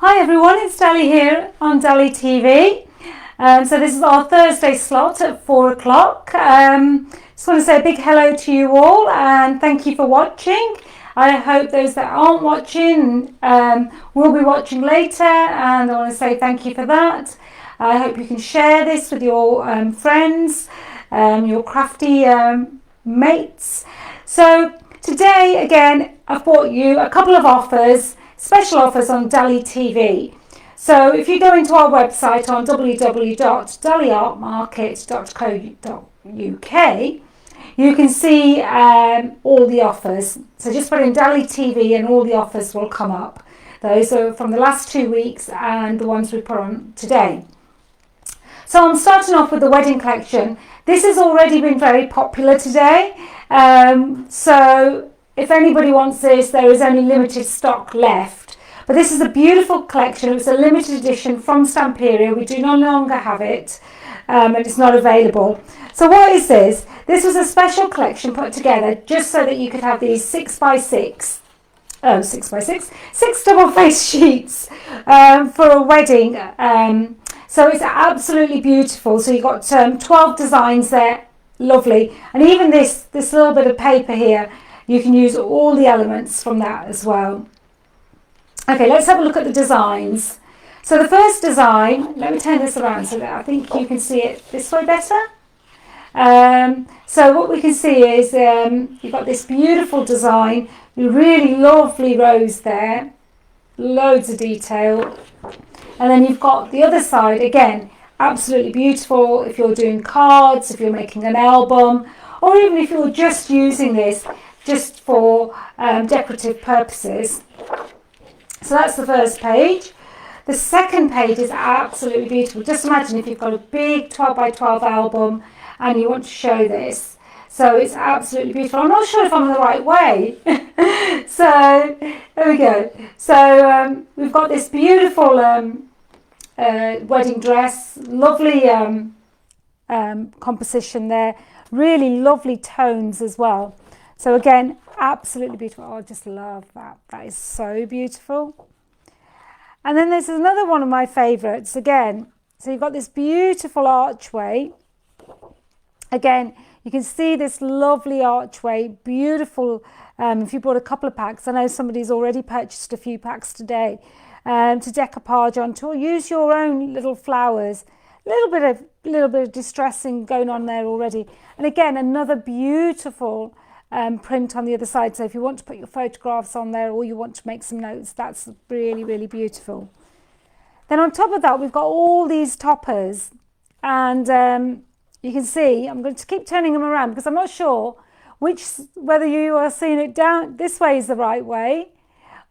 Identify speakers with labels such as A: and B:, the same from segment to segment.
A: Hi everyone, it's Dali here on DaliTV. So this is our Thursday slot at 4 o'clock. Just want to say a big hello to you all and thank you for watching. I hope those that aren't watching will be watching later, and I want to say thank you for that. I hope you can share this with your friends, your crafty mates. So today again I've brought you a couple of offers, special offers on DaliTV. So if you go into our website on www.daliartmarket.co.uk, you can see all the offers. So just put in DaliTV and all the offers will come up. Those are from the last 2 weeks and the ones we put on today. So I'm starting off with the wedding collection. This has already been very popular today. So if anybody wants this, there is only limited stock left. But this is a beautiful collection. It was a limited edition from Stamperia. We do no longer have it, and it's not available. So what is this? This was a special collection put together just so that you could have these 6x6 double-faced sheets for a wedding. So it's absolutely beautiful. So you've got 12 designs there, lovely. And even this little bit of paper here, you can use all the elements from that as well. Okay, let's have a look at the designs. So the first design, let me turn this around so that I think you can see it this way better. So what we can see is you've got this beautiful design, really lovely rose there, loads of detail. And then you've got the other side, again, absolutely beautiful if you're doing cards, if you're making an album, or even if you're just using this just for decorative purposes. So that's the first page. The second page is absolutely beautiful. Just imagine if you've got a big 12x12 album and you want to show this. So it's absolutely beautiful. I'm not sure if I'm the right way. So there we go. So we've got this beautiful wedding dress, lovely composition there, really lovely tones as well. So again, absolutely beautiful. Oh, I just love that. That is so beautiful. And then there's another one of my favourites again. So you've got this beautiful archway. Again, you can see this lovely archway, beautiful. If you bought a couple of packs, I know somebody's already purchased a few packs today, to decoupage onto, or use your own little flowers. A little bit of distressing going on there already. And again, another beautiful print on the other side. So if you want to put your photographs on there or you want to make some notes, that's really, really beautiful. Then on top of that, we've got all these toppers, and you can see, I'm going to keep turning them around because I'm not sure whether you are seeing it down this way is the right way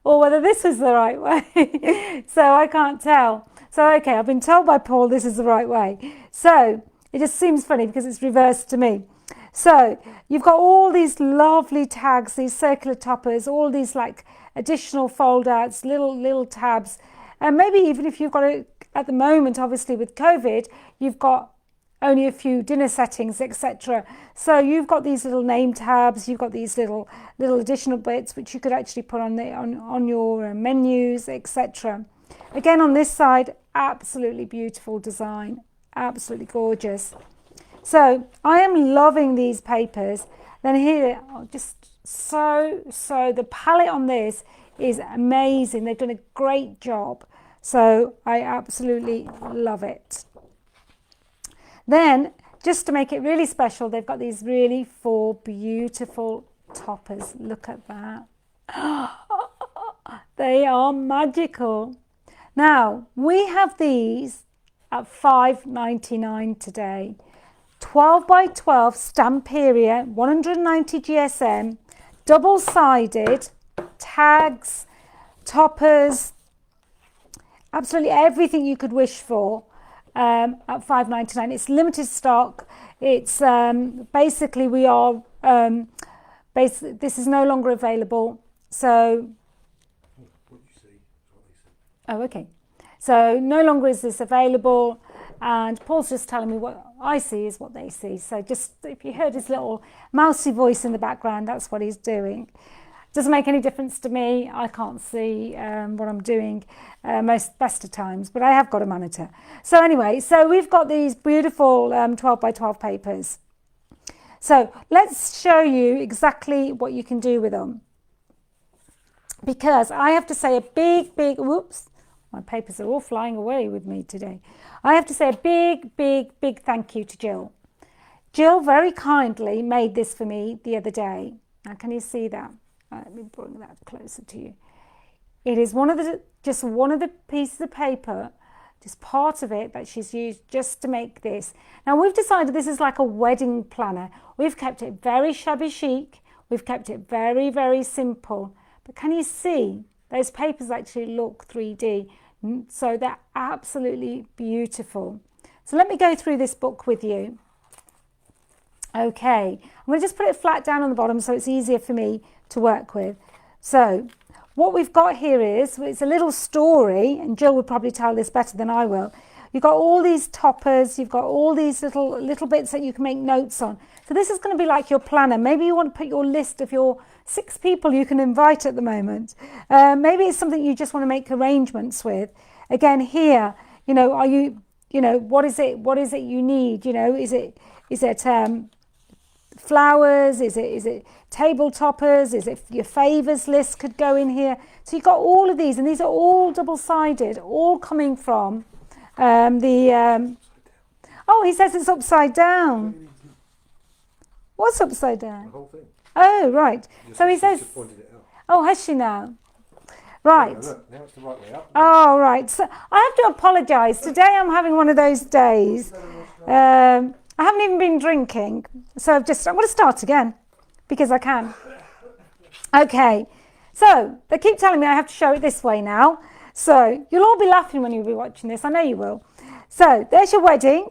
A: or whether this is the right way. So I can't tell. So okay, I've been told by Paul this is the right way. So it just seems funny because it's reversed to me. So you've got all these lovely tags, these circular toppers, all these like additional fold outs, little tabs. And maybe even if you've got it at the moment, obviously with COVID, you've got only a few dinner settings, etc. So you've got these little name tabs, you've got these little additional bits which you could actually put on your menus, etc. Again, on this side, absolutely beautiful design, absolutely gorgeous. So I am loving these papers. Then here, just so the palette on this is amazing. They've done a great job. So I absolutely love it. Then, just to make it really special, they've got these really 4 beautiful toppers. Look at that. They are magical. Now, we have these at $5.99 today. 12x12 Stamperia, 190 GSM, double-sided, tags, toppers, absolutely everything you could wish for. At $5.99. It's limited stock. It's basically we are this is no longer available. So
B: what you see is what they see.
A: Oh, okay. So no longer is this available, and Paul's just telling me what I see is what they see. So just if you heard his little mousy voice in the background, that's what he's doing. Doesn't make any difference to me. I can't see what I'm doing best of times, but I have got a monitor. So anyway, so we've got these beautiful 12 by 12 papers. So let's show you exactly what you can do with them. Because I have to say a big, whoops, my papers are all flying away with me today. I have to say a big thank you to Jill. Jill very kindly made this for me the other day. Now, can you see that? Let me bring that closer to you. It is just one of the pieces of paper, just part of it that she's used just to make this. Now, we've decided this is like a wedding planner. We've kept it very shabby chic. We've kept it very, very simple. But can you see those papers actually look 3D? So they're absolutely beautiful. So let me go through this book with you. Okay, I'm going to just put it flat down on the bottom so it's easier for me to work with. So what we've got here is, it's a little story, and Jill would probably tell this better than I will. You've got all these toppers, you've got all these little bits that you can make notes on. So this is going to be like your planner. Maybe you want to put your list of your 6 people you can invite at the moment. Maybe it's something you just want to make arrangements with. Again, here, are you, what is it you need? Is it flowers? Is it table toppers? Is it your favours list could go in here? So you've got all of these, and these are all double-sided, all coming from oh, he says it's upside down. What's upside down?
B: The whole thing.
A: Oh, right. So he says, oh, has she now? Right.
B: No, look, now it's the right way up.
A: Oh, right. So I have to apologise. Today I'm having one of those days. I haven't even been drinking, so I'm going to start again because I can. Okay. So they keep telling me I have to show it this way now. So you'll all be laughing when you'll be watching this. I know you will. So there's your wedding.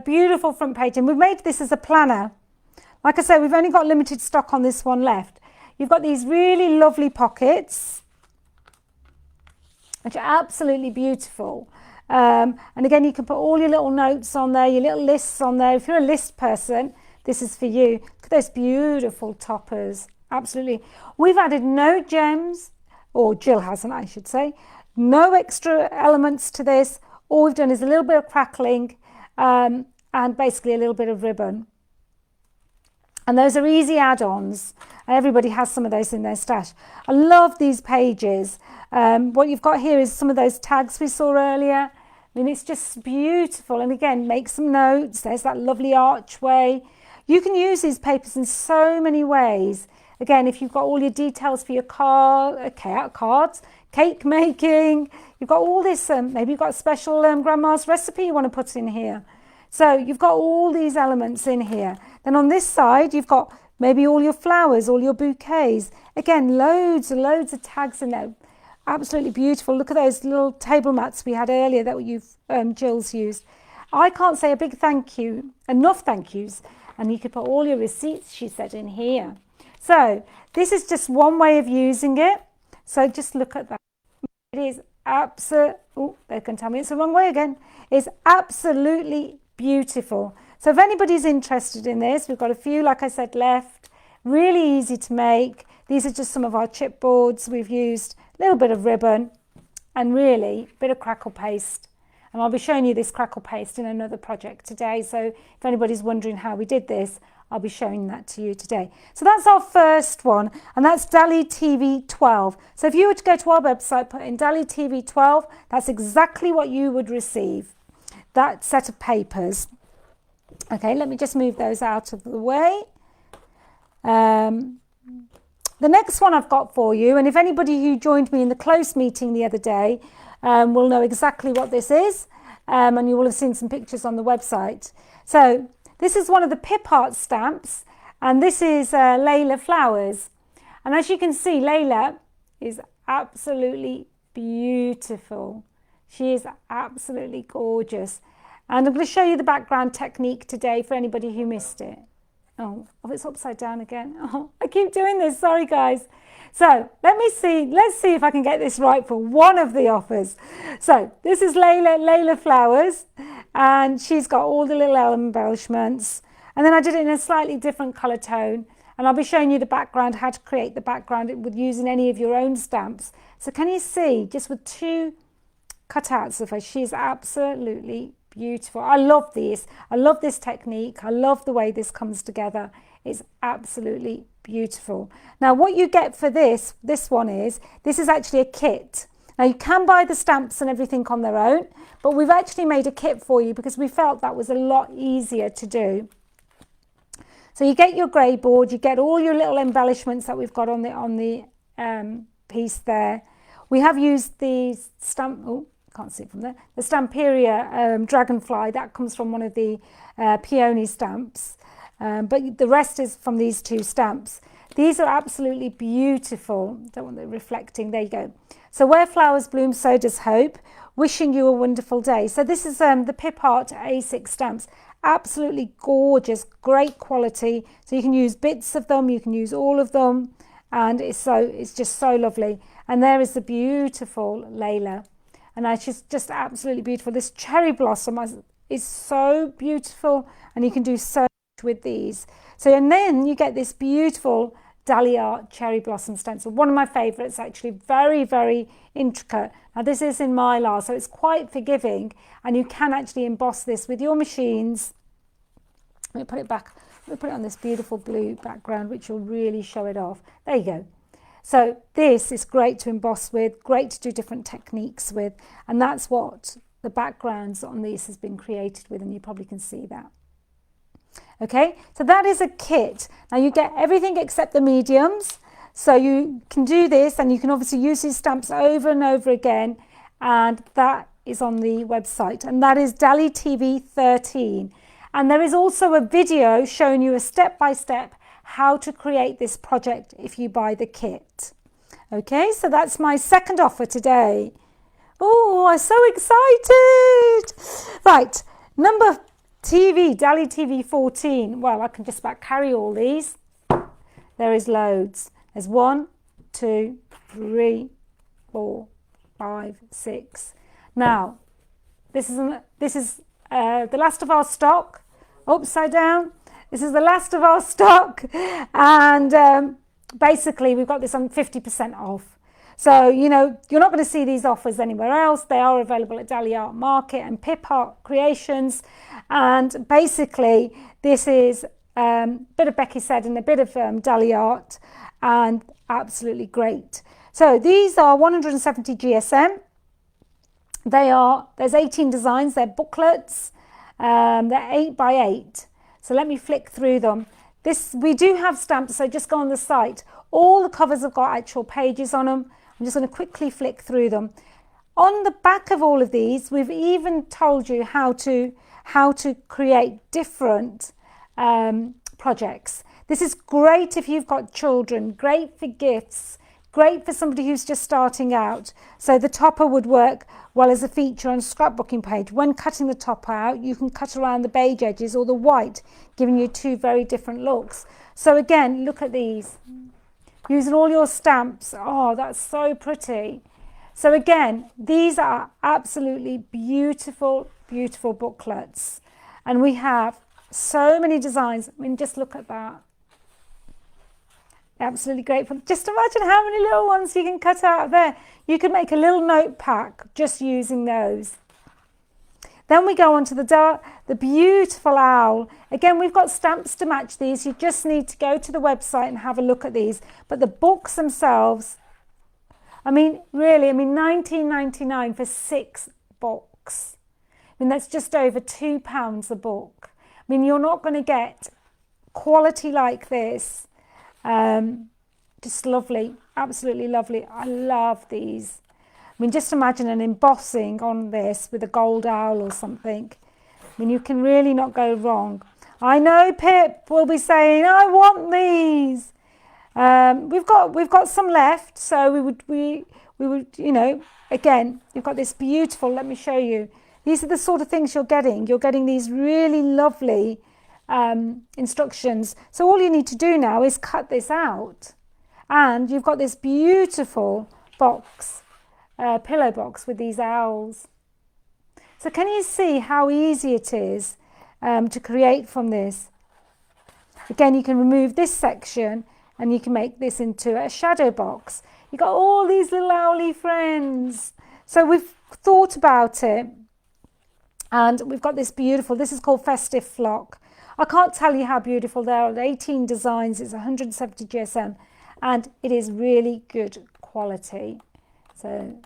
A: Beautiful front page. And we've made this as a planner. Like I said, we've only got limited stock on this one left. You've got these really lovely pockets, which are absolutely beautiful. And again, you can put all your little notes on there, your little lists on there. If you're a list person, this is for you. Look at those beautiful toppers. Absolutely. We've added no gems, or Jill hasn't, I should say. No extra elements to this. All we've done is a little bit of crackling and basically a little bit of ribbon. And those are easy add-ons. Everybody has some of those in their stash. I love these pages. What you've got here is some of those tags we saw earlier. I mean, it's just beautiful. And again, make some notes. There's that lovely archway. You can use these papers in so many ways. Again, if you've got all your details for your cards, cake making, you've got all this, maybe you've got a special grandma's recipe you want to put in here. So you've got all these elements in here. Then on this side, you've got maybe all your flowers, all your bouquets. Again, loads and loads of tags in there. Absolutely beautiful. Look at those little table mats we had earlier that Jill's used. I can't say a big thank you, enough thank yous. And you could put all your receipts, she said, in here. So this is just one way of using it. So just look at that. It is absolutely, oh, they can tell me it's the wrong way again. It's absolutely beautiful. So if anybody's interested in this, we've got a few, like I said, left. Really easy to make. These are just some of our chipboards we've used. A little bit of ribbon and really a bit of crackle paste. And I'll be showing you this crackle paste in another project today. So if anybody's wondering how we did this, I'll be showing that to you today. So that's our first one, and that's DaliTV 12. So if you were to go to our website, put in DaliTV 12, that's exactly what you would receive, that set of papers. Okay, let me just move those out of the way. The next one I've got for you, and if anybody who joined me in the close meeting the other day will know exactly what this is, and you will have seen some pictures on the website. So this is one of the pip art stamps, and this is Layla Flowers. And as you can see, Layla is absolutely beautiful. She is absolutely gorgeous. And I'm going to show you the background technique today for anybody who missed it. Oh, it's upside down again. Oh, I keep doing this. Sorry, guys. So let's see if I can get this right for one of the offers. So this is Layla Flowers, and she's got all the little embellishments. And then I did it in a slightly different colour tone. And I'll be showing you the background, how to create the background with using any of your own stamps. So can you see, just with 2 cutouts of her, she's absolutely beautiful. I love these. I love this technique. I love the way this comes together. It's absolutely beautiful. Now what you get for this one is, this is actually a kit. Now you can buy the stamps and everything on their own, but we've actually made a kit for you because we felt that was a lot easier to do. So you get your grey board, you get all your little embellishments that we've got on the piece there. We have used the stamp, oh, can't see it from there, the Stamperia Dragonfly, that comes from one of the peony stamps, but the rest is from these 2 stamps. These are absolutely beautiful. Don't want the reflecting, there you go. So where flowers bloom, so does hope. Wishing you a wonderful day. So this is the Pip Art A6 stamps. Absolutely gorgeous, great quality. So you can use bits of them, you can use all of them, and it's just so lovely. And there is the beautiful Layla, and she's just absolutely beautiful. This cherry blossom is so beautiful, and you can do so much with these. So, and then you get this beautiful Dali Art cherry blossom stencil, one of my favorites, actually, very, very intricate. Now this is in Mylar, so it's quite forgiving, and you can actually emboss this with your machines. Let me put it back, let me put it on this beautiful blue background, which will really show it off. There you go. So this is great to emboss with, great to do different techniques with, and that's what the backgrounds on these has been created with, and you probably can see that. Okay, so that is a kit. Now you get everything except the mediums, so you can do this, and you can obviously use these stamps over and over again, and that is on the website, and that is DaliTV 13. And there is also a video showing you a step-by-step how to create this project if you buy the kit. Okay, so that's my second offer today. Oh, I'm so excited. Right, number TV, DaliTV 14. Well, I can just about carry all these. There is loads. There's 1, 2, 3, 4, 5, 6. Now, this is the last of our stock. Upside down. This is the last of our stock, and basically we've got this on 50% off. So, you know, you're not going to see these offers anywhere else. They are available at Dali Art Market and Pip Art Creations. And basically, this is a bit of Becky Said and a bit of Dali Art, and absolutely great. So these are 170 GSM. There's 18 designs. They're booklets. They're 8 by 8. So let me flick through them. We do have stamps, so just go on the site. All the covers have got actual pages on them. I'm just going to quickly flick through them. On the back of all of these, we've even told you how to create different projects. This is great if you've got children, great for gifts, great for somebody who's just starting out. So the topper would work well as a feature on a scrapbooking page. When cutting the topper out, you can cut around the beige edges or the white, giving you 2 very different looks. So again, look at these. Using all your stamps. Oh, that's so pretty. So again, these are absolutely beautiful, beautiful booklets. And we have so many designs. I mean, just look at that. Absolutely grateful. Just imagine how many little ones you can cut out of there. You could make a little note pack just using those. Then we go on to the beautiful owl. Again, we've got stamps to match these. You just need to go to the website and have a look at these. But the books themselves, I mean, really, I mean, £19.99 for 6 books. I mean, that's just over £2 a book. I mean, you're not going to get quality like this. Just lovely, absolutely lovely. I love these. I mean, just imagine an embossing on this with a gold owl or something. I mean, you can really not go wrong. I know Pip will be saying, I want these. We've got some left, so we would, you know, again, you've got this beautiful, let me show you. These are the sort of things you're getting. You're getting these really lovely instructions. So all you need to do now is cut this out, and you've got this beautiful box, pillow box with these owls. So can you see how easy it is to create from this? Again, you can remove this section and you can make this into a shadow box. You've got all these little owly friends. So we've thought about it, and we've got this beautiful, this is called Festive Flock. I can't tell you how beautiful they are. 18 designs, it's 170 GSM, and it is really good quality. So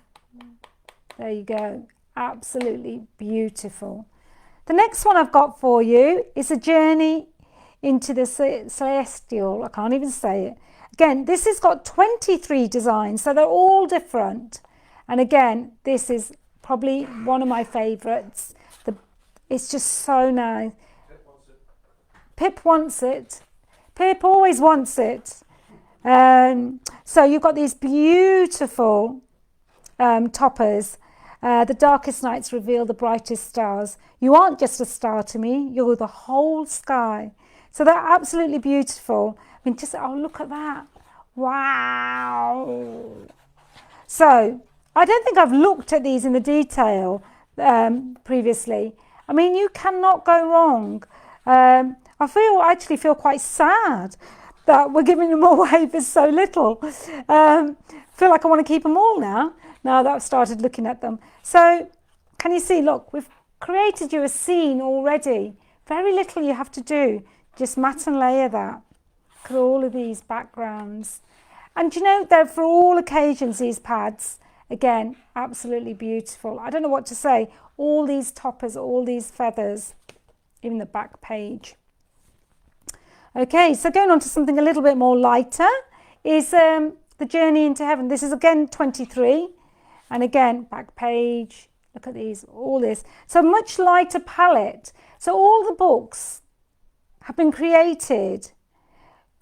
A: there you go, absolutely beautiful. The next one I've got for you is a journey into the celestial. I can't even say it. Again, this has got 23 designs, so they're all different. And again, this is probably one of my favourites. It's just so nice. Pip wants it. Pip always wants it. So you've got these beautiful toppers. The darkest nights reveal the brightest stars. You aren't just a star to me, you're the whole sky. So they're absolutely beautiful. I mean, just, oh, look at that. Wow. So I don't think I've looked at these in the detail previously. I mean, you cannot go wrong. I actually feel quite sad that we're giving them away for so little. Feel like I want to keep them all now that I've started looking at them. So can you see, look, we've created you a scene already. Very little you have to do. Just mat and layer that. Look at all of these backgrounds. And you know, they're for all occasions, these pads. Again, absolutely beautiful. I don't know what to say. All these toppers, all these feathers, even the back page. Okay, so going on to something a little bit more lighter is the Journey into Heaven. This is again 23. And again, back page. Look at these, all this. So much lighter palette. So all the books have been created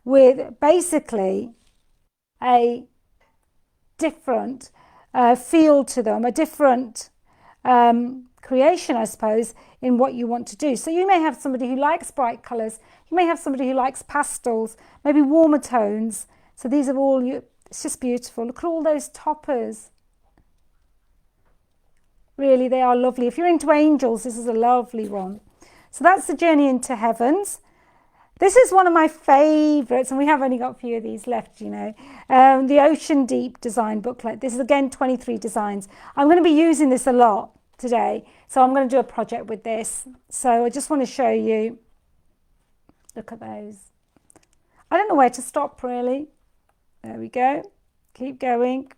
A: with basically a different feel to them, a different creation, I suppose, in what you want to do. So you may have somebody who likes bright colours, you may have somebody who likes pastels, maybe warmer tones. So these are all, it's just beautiful. Look at all those toppers. Really, they are lovely. If you're into angels, this is a lovely one. So that's the Journey into Heavens. This is one of my favourites, and we have only got a few of these left, you know. The Ocean Deep design booklet. This is again 23 designs. I'm going to be using this a lot today, so I'm going to do a project with this. So I just want to show you. Look at those. I don't know where to stop, really. There we go. Keep going.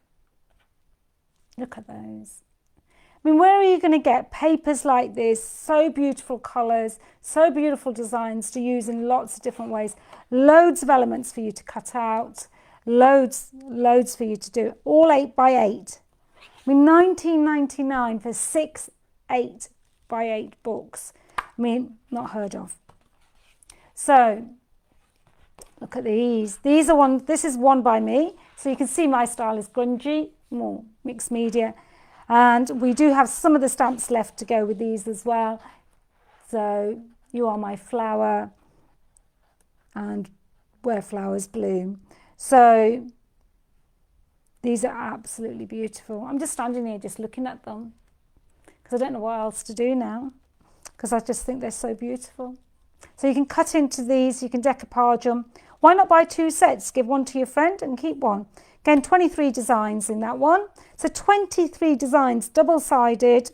A: Look at those. I mean, where are you going to get papers like this? So beautiful colours, so beautiful designs to use in lots of different ways. Loads of elements for you to cut out. Loads for you to do. All 8 by 8. I mean, $19.99 for 6 8 by 8 books. I mean, not heard of. So, look at these. These are one. This is one by me. So you can see my style is grungy, more mixed media. And we do have some of the stamps left to go with these as well. So, You Are My Flower and Where Flowers Bloom. So, these are absolutely beautiful. I'm just standing here just looking at them because I don't know what else to do now because I just think they're so beautiful. So you can cut into these, you can decoupage them. Why not buy 2 sets? Give one to your friend and keep one. Again, 23 designs in that one. So 23 designs, double-sided.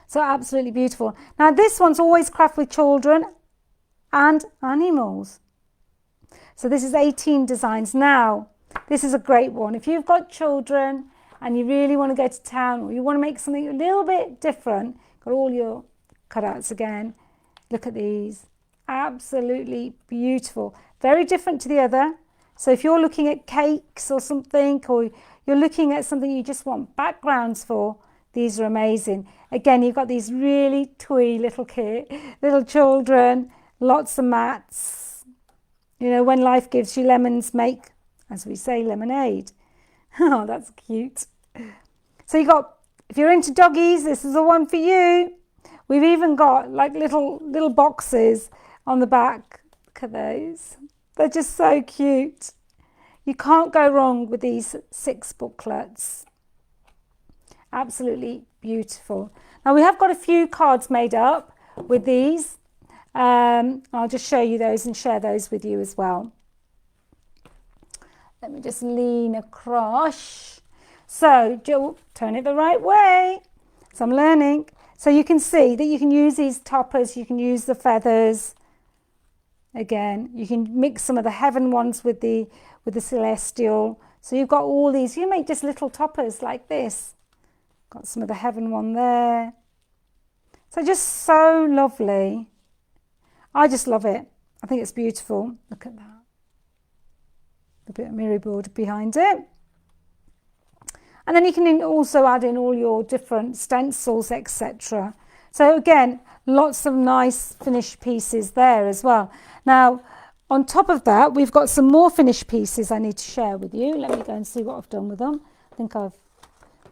A: So absolutely beautiful. Now this one's always craft with children and animals. So this is 18 designs. Now, this is a great one. If you've got children and you really want to go to town or you want to make something a little bit different, got all your cutouts again. Look at these. Absolutely beautiful. Very different to the other. So if you're looking at cakes or something, or you're looking at something you just want backgrounds for, these are amazing. Again, you've got these really twee little children, lots of mats. You know, when life gives you lemons, make, as we say, lemonade. Oh, that's cute. So you got, if you're into doggies, this is the one for you. We've even got like little boxes on the back. Look at those. They're just so cute. You can't go wrong with these 6 booklets. Absolutely beautiful. Now we have got a few cards made up with these. I'll just show you those and share those with you as well. Let me just lean across. So, Jill, turn it the right way. So I'm learning. So you can see that you can use these toppers, you can use the feathers. Again, you can mix some of the heaven ones with the celestial. So you've got all these. You make just little toppers like this. Got some of the heaven one there. So just so lovely. I just love it. I think it's beautiful. Look at that. A bit of mirror board behind it. And then you can also add in all your different stencils, etc. So again, lots of nice finished pieces there as well. Now, on top of that, we've got some more finished pieces I need to share with you. Let me go and see what I've done with them. I think I've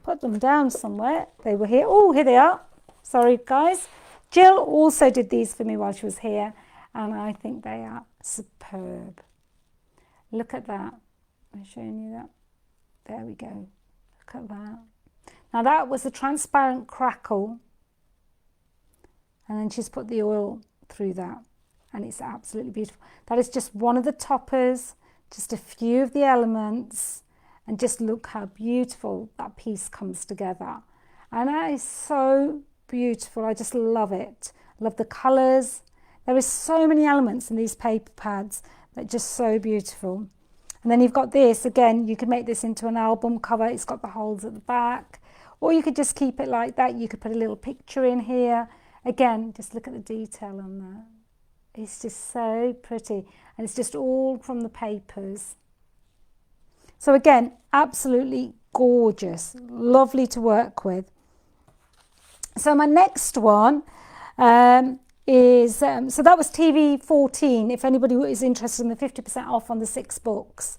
A: put them down somewhere. They were here. Oh, here they are. Sorry, guys. Jill also did these for me while she was here, and I think they are superb. Look at that. I'm showing you that. There we go. Look at that. Now that was a transparent crackle, and then she's put the oil through that, and it's absolutely beautiful. That is just one of the toppers, just a few of the elements, and just look how beautiful that piece comes together. And that is so beautiful. I just love it. Love the colours. There is so many elements in these paper pads that are just so beautiful. And then you've got this, again, you could make this into an album cover. It's got the holes at the back, or you could just keep it like that. You could put a little picture in here. Again, just look at the detail on that. It's just so pretty, and it's just all from the papers. So again, absolutely gorgeous, lovely to work with. So my next one is, so that was TV 14, if anybody is interested in the 50% off on the 6 books.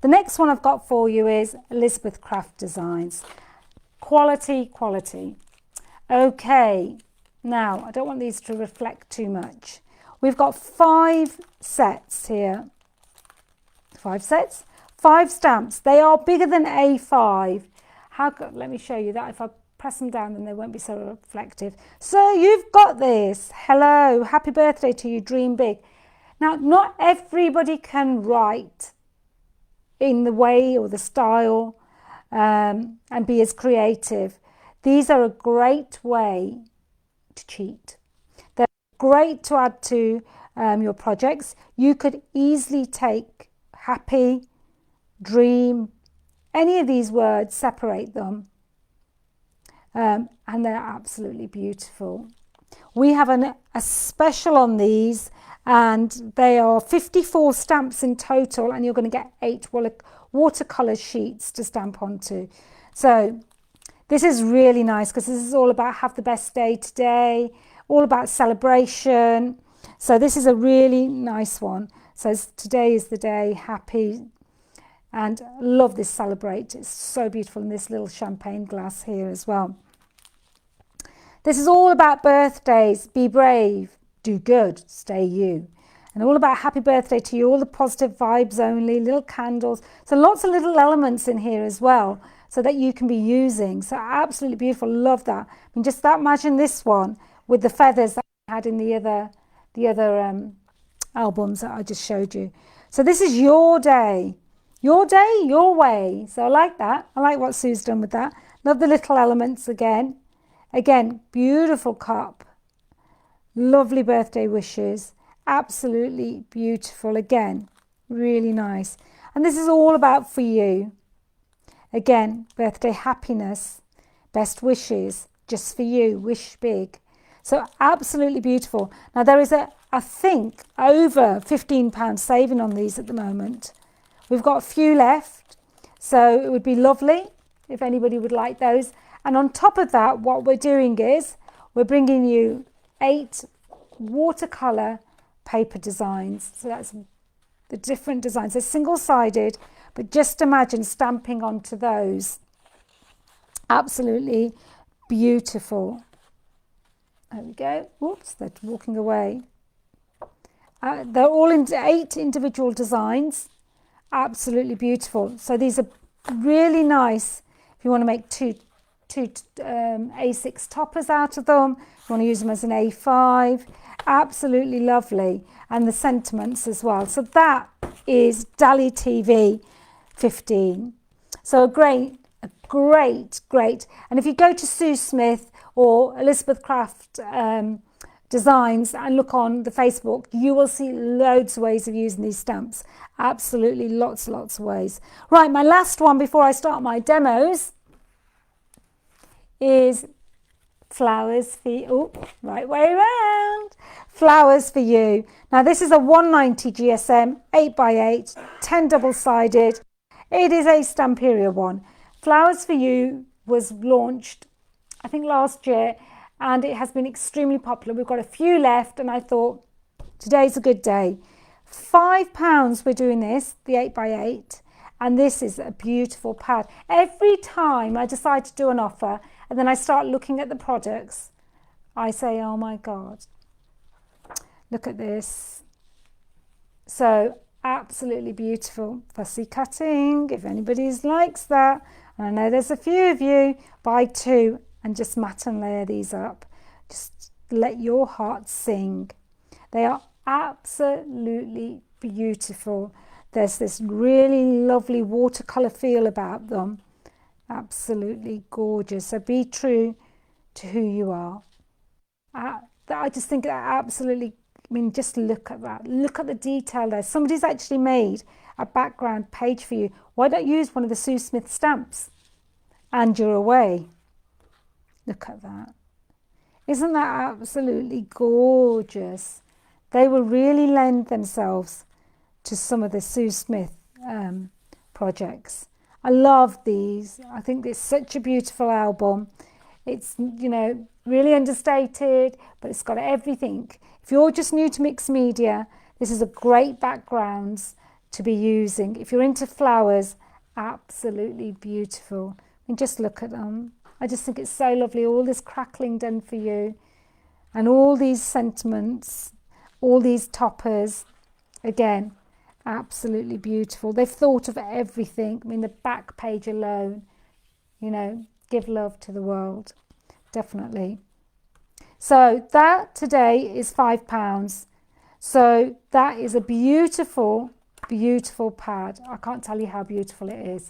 A: The next one I've got for you is Elizabeth Craft Designs. Quality, quality. Okay, now I don't want these to reflect too much. We've got 5 sets here. 5 sets, 5 stamps. They are bigger than A5. Let me show you that. If I press them down, then they won't be so reflective. So you've got this. Hello, happy birthday to you, dream big. Now, not everybody can write in the way or the style and be as creative. These are a great way to cheat. They're great to add to your projects. You could easily take happy, dream, any of these words, separate them. And they're absolutely beautiful. We have a special on these, and they are 54 stamps in total, and you're going to get 8 watercolour sheets to stamp onto. So this is really nice, because this is all about have the best day today, all about celebration. So this is a really nice one. So today is the day, happy, and love this celebrate. It's so beautiful in this little champagne glass here as well. This is all about birthdays. Be brave, do good, stay you. And all about happy birthday to you, all the positive vibes only, little candles. So lots of little elements in here as well, so that you can be using. So absolutely beautiful, love that. I mean, just imagine this one with the feathers that I had in the other albums that I just showed you. So this is your day, your way. So I like that. I like what Sue's done with that. Love the little elements again. Again, beautiful cup, lovely birthday wishes, absolutely beautiful. Again, really nice. And this is all about for you. Again, birthday happiness, best wishes, just for you, wish big. So absolutely beautiful. Now there is I think, over £15 saving on these at the moment. We've got a few left, so it would be lovely if anybody would like those. And on top of that, what we're doing is we're bringing you 8 watercolour paper designs. So that's the different designs. They're single-sided, but just imagine stamping onto those. Absolutely beautiful. There we go. Whoops, they're walking away. They're all in 8 individual designs. Absolutely beautiful. So these are really nice if you want to make two A6 toppers out of them. You want to use them as an A5. Absolutely lovely. And the sentiments as well. So that is DaliTV 15. So a great. And if you go to Sue Smith or Elizabeth Craft Designs and look on the Facebook, you will see loads of ways of using these stamps. Absolutely lots of ways. Right, my last one before I start my demos is flowers for you. Oh, right way around. Flowers for you. Now this is a 190 GSM 8x8 10 double-sided. It is a Stamperia one. Flowers for You was launched I think last year, and it has been extremely popular. We've got a few left, and I thought today's a good day. £5 we're doing this, the 8x8, and this is a beautiful pad. Every time I decide to do an offer and then I start looking at the products, I say, oh my God, look at this. So absolutely beautiful. Fussy cutting, if anybody likes that. And I know there's a few of you. Buy two and just mat and layer these up. Just let your heart sing. They are absolutely beautiful. There's this really lovely watercolour feel about them. Absolutely gorgeous. So be true to who you are. I just think that absolutely, I mean, just look at that. Look at the detail there. Somebody's actually made a background page for you. Why don't you use one of the Sue Smith stamps? And you're away. Look at that. Isn't that absolutely gorgeous? They will really lend themselves to some of the Sue Smith projects. I love these. I think it's such a beautiful album. It's, you know, really understated, but it's got everything. If you're just new to mixed media, this is a great background to be using. If you're into flowers, absolutely beautiful. And just look at them. I just think it's so lovely. All this crackling done for you, and all these sentiments, all these toppers. Again, absolutely beautiful. They've thought of everything. I mean, the back page alone, you know, give love to the world. Definitely. So that today is £5. So that is a beautiful, beautiful pad. I can't tell you how beautiful it is.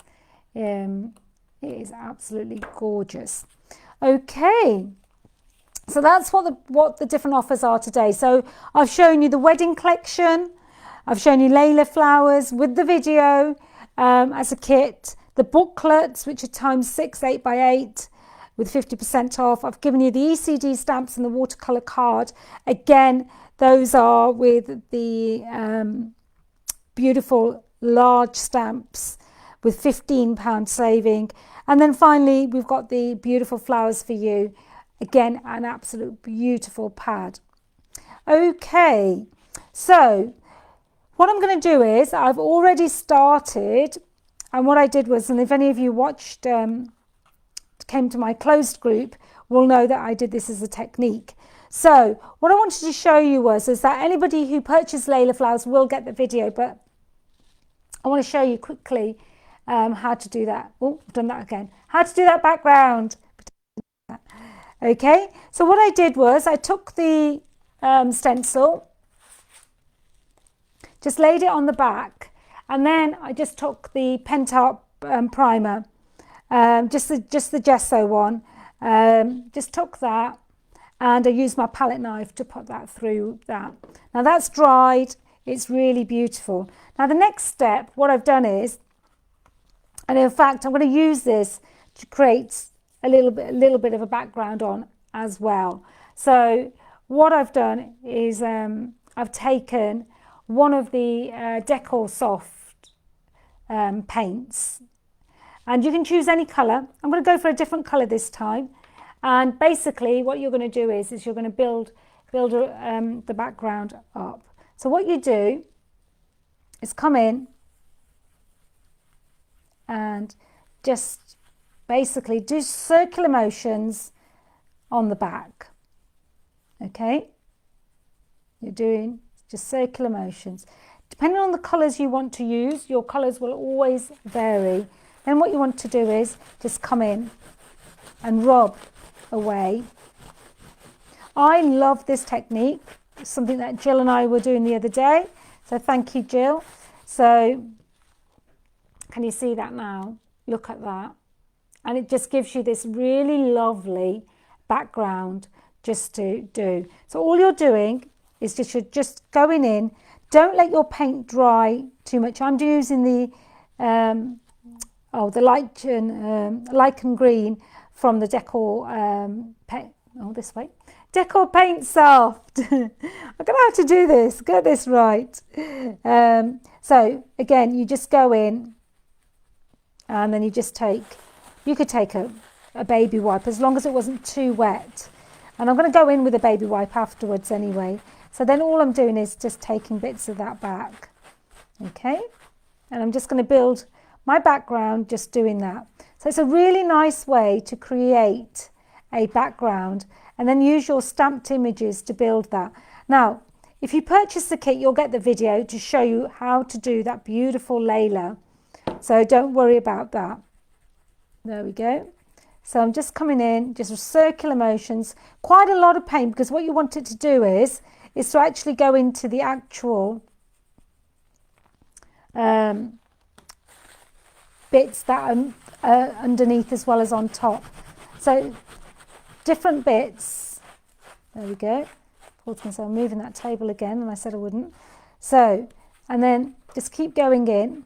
A: It is absolutely gorgeous. Okay, so that's what the different offers are today. So I've shown you the wedding collection. I've shown you Layla flowers with the video as a kit. The booklets, which are ×6 8x8 with 50% off. I've given you the ECD stamps and the watercolour card. Again, those are with the beautiful large stamps with £15 saving. And then finally, we've got the beautiful flowers for you. Again, an absolute beautiful pad. Okay, so what I'm going to do is I've already started, and what I did was, and if any of you watched, came to my closed group, will know that I did this as a technique. So what I wanted to show you is that anybody who purchased Layla flowers will get the video, but I want to show you quickly how to do that. Oh, I've done that again. How to do that background. Okay, so what I did was I took the stencil, just laid it on the back, and then I just took the Pentart primer, just the gesso one, just took that, and I used my palette knife to put that through that. Now that's dried. It's really beautiful. Now the next step, what I've done is, and in fact I'm going to use this to create a little bit of a background on as well. So what I've done is I've taken one of the Decor Soft paints, and you can choose any colour. I'm going to go for a different colour this time, and basically what you're going to do is you're going to build the background up. So what you do is come in and just basically do circular motions on the back. Okay, you're doing just circular motions. Depending on the colours you want to use, your colours will always vary. Then what you want to do is just come in and rub away. I love this technique. It's something that Jill and I were doing the other day. So thank you, Jill. So can you see that now? Look at that. And it just gives you this really lovely background just to do. So all you're doing is you're just going in. Don't let your paint dry too much. I'm using the lichen green from the Decor Paint Soft. I'm gonna have to do this, get this right. So again, you just go in and then you could take a baby wipe as long as it wasn't too wet. And I'm going to go in with a baby wipe afterwards anyway. So then all I'm doing is just taking bits of that back. Okay. And I'm just going to build my background just doing that. So it's a really nice way to create a background and then use your stamped images to build that. Now, if you purchase the kit, you'll get the video to show you how to do that beautiful Layla. So don't worry about that. There we go. So I'm just coming in, just circular motions, quite a lot of paint, because what you want it to do is to actually go into the actual bits that are underneath as well as on top. So different bits. There we go. Paul's going to say I'm moving that table again, and I said I wouldn't. So, and then just keep going in.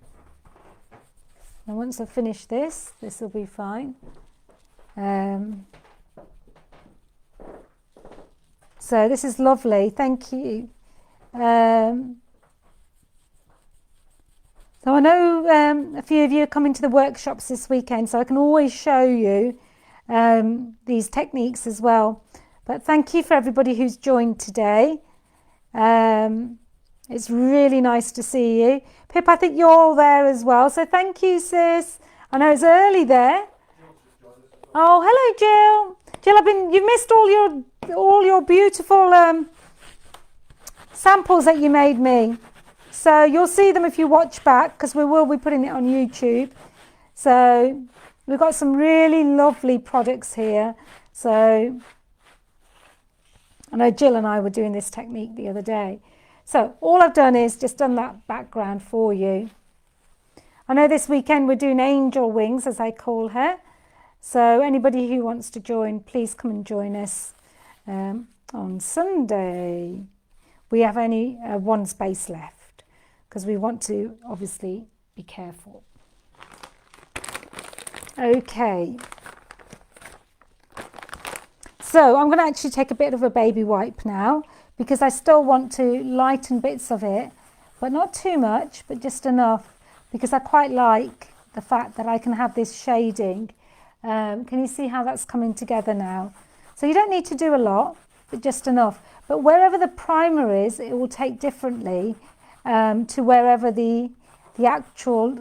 A: And once I've finished this will be fine. So this is lovely, thank you. So I know a few of you are coming to the workshops this weekend, so I can always show you these techniques as well. But thank you for everybody who's joined today. It's really nice to see you. Pip, I think you're all there as well, so thank you, sis. I know it's early there. Oh, hello, Jill. Jill, you've missed all your beautiful samples that you made me. So you'll see them if you watch back, because we will be putting it on YouTube. So we've got some really lovely products here. So I know Jill and I were doing this technique the other day. So all I've done is just done that background for you. I know this weekend we're doing Angel Wings, as I call her. So anybody who wants to join, please come and join us on Sunday. We have only one space left because we want to obviously be careful. Okay. So I'm going to actually take a bit of a baby wipe now because I still want to lighten bits of it, but not too much, but just enough, because I quite like the fact that I can have this shading. Can you see how that's coming together now? So you don't need to do a lot, but just enough. But wherever the primer is, it will take differently to wherever the actual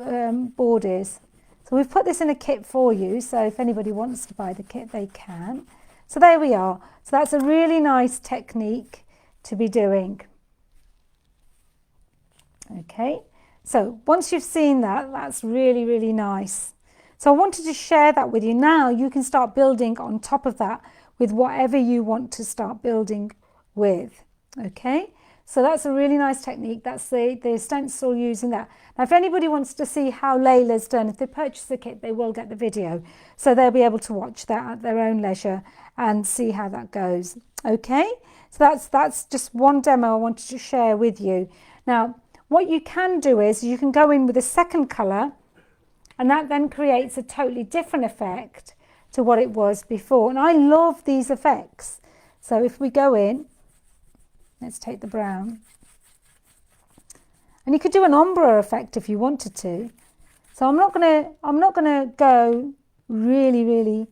A: board is. So we've put this in a kit for you, so if anybody wants to buy the kit, they can. So there we are. So that's a really nice technique to be doing. Okay, so once you've seen that, that's really, really nice. So I wanted to share that with you. Now you can start building on top of that with whatever you want to start building with. Okay, so that's a really nice technique. That's the stencil using that. Now if anybody wants to see how Layla's done, if they purchase the kit, they will get the video. So they'll be able to watch that at their own leisure and see how that goes. Okay, so that's just one demo I wanted to share with you. Now what you can do is you can go in with a second colour, and that then creates a totally different effect to what it was before. And I love these effects. So if we go in, let's take the brown. And you could do an ombre effect if you wanted to. So I'm not gonna go really, really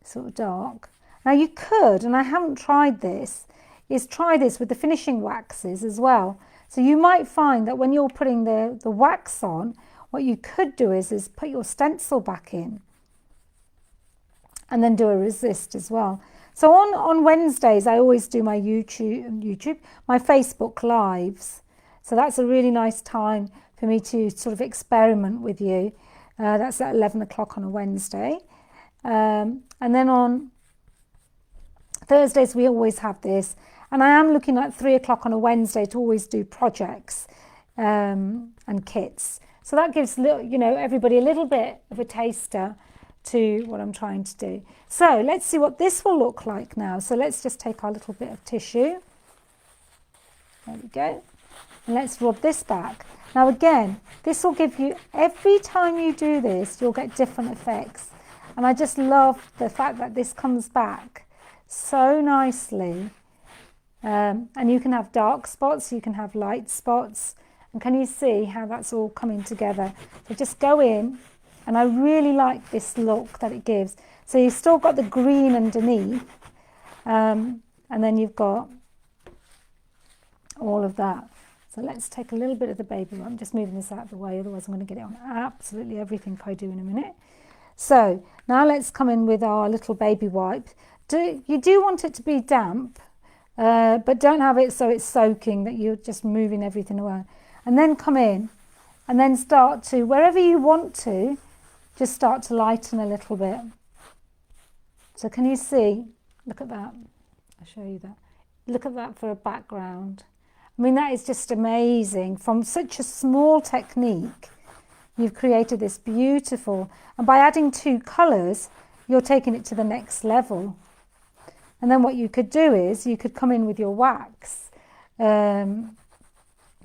A: sort of dark. Now you could, and I haven't tried this, is try this with the finishing waxes as well. So you might find that when you're putting the wax on, what you could do is put your stencil back in and then do a resist as well. So on Wednesdays, I always do my my Facebook lives. So that's a really nice time for me to sort of experiment with you. That's at 11 o'clock on a Wednesday. And then on Thursdays we always have this, and I am looking at 3 o'clock on a Wednesday to always do projects and kits. So that gives everybody a little bit of a taster to what I'm trying to do. So let's see what this will look like now. So let's just take our little bit of tissue. There we go. And let's rub this back. Now again, this will give you, every time you do this, you'll get different effects. And I just love the fact that this comes back so nicely. And you can have dark spots, you can have light spots. And can you see how that's all coming together? So just go in, and I really like this look that it gives. So you've still got the green underneath, and then you've got all of that. So let's take a little bit of the baby wipe. I'm just moving this out of the way, otherwise I'm going to get it on absolutely everything I do in a minute. So now let's come in with our little baby wipe. You do want it to be damp, but don't have it so it's soaking that you're just moving everything away. And then come in and then start to, wherever you want to, just start to lighten a little bit. So can you see? Look at that. I'll show you that. Look at that for a background. I mean, that is just amazing. From such a small technique, you've created this beautiful, and by adding 2 colours, you're taking it to the next level. And then what you could do is, you could come in with your wax.